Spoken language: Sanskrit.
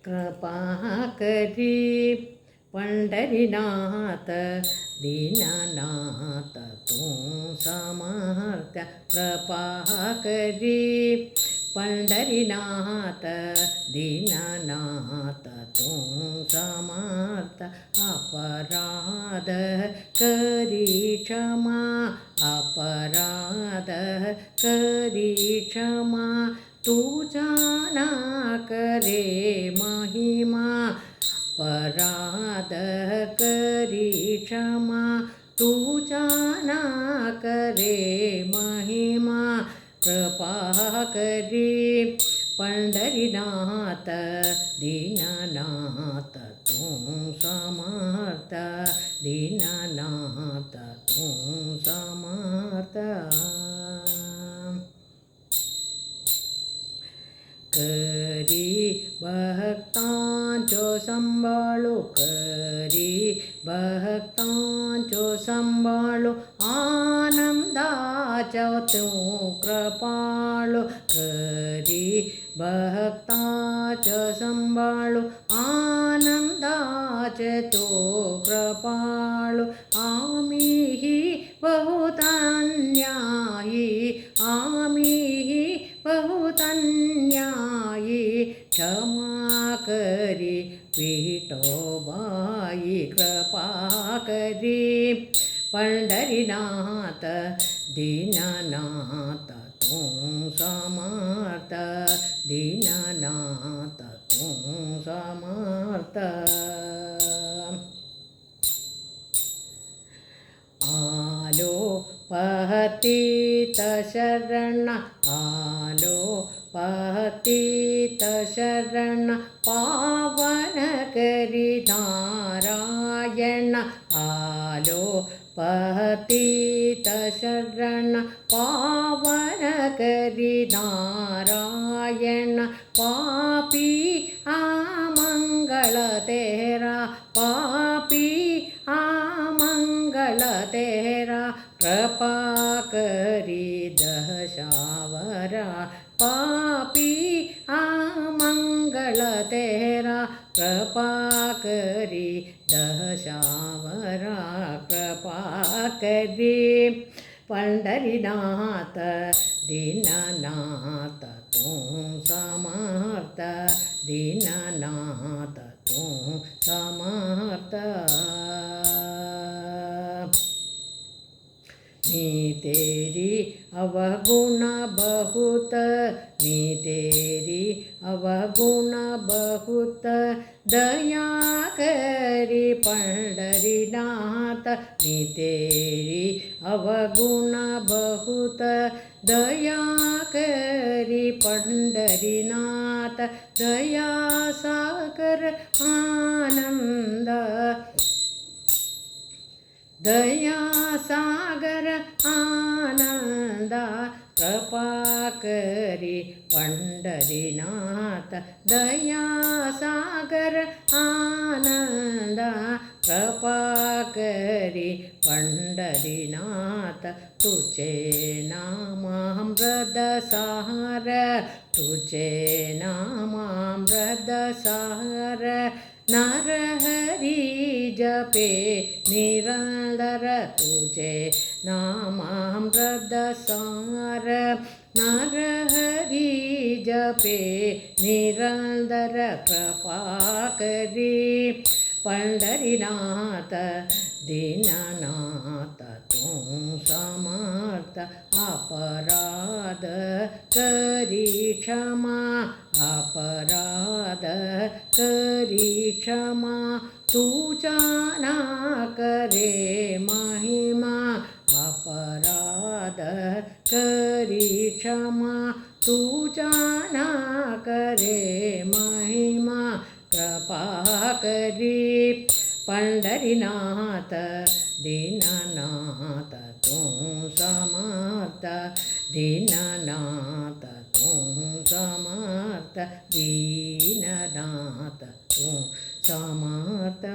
कृपाकरी पंढरीनाथ दीननाथ तू समर्थ कृपाकरी पंढरीनाथ दीननाथ तू समर्थ अपराध करी क्षमा अपराध करी क्षमा तू जाना करे महिमा अपराध करी क्षमा तू जाना करे महिमा कृपा करी पंढरीनाथ दीननाथ तू समर्थ दीननाथ तू समर्थ करी भक्तांचो संभाळू करी भक्तांचो संभाळू आनंदाचो तू कृपाळू करी भक्ताचो संभाळू आनंदाचे तू कृपाळू आम्हीही बहुत अन्यायी आम्हीही बहुत अन्यायी क्षमा करी विठोबाई कृपा करी पंढरीनाथ दीननाथ तू समर्थ दीननाथ तू समर्थ आलो पतित शरण आलो पतित शरण पावन करी नारायण आलो पतित शरण पावन करी नारायण पापी आमंगल तेरा पापी आमंगल तेरा कृपा करी दशावरा पापी आमंगल तेरा कृपा करी दशावरा कृपा करी पंढरीनाथ दीननाथ तू समर्थ दीननाथ तू समर्थ मी तेरी अवगुण बहुत मी तेरी अवगुण बहुत दया करी पंढरीनाथ मी तेरी अवगुण बहुत दया करी पंढरीनाथ दया सागर आनंद दया सागर आनंद कृपा करी पंढरीनाथ दया सागर आनंद कृपा करी पंढरीनाथ तुझे नामामृत सार तुझे नामामृत सार नरहरि जपे निरंतर तुझे नामामृत सार नरहरि जपे निरंतर कृपा करी पंढरीनाथ दीननाथ तू समर्थ अपराध करी क्षमा अपराध करी क्षमा तू जाना करे महिमा अपराध करी क्षमा तू जाना करे महिमा कृपा करी पंढरीनाथ दीननाथ तू समर्थ दीननाथ तू समर्थ दीननाथ तू समर्थ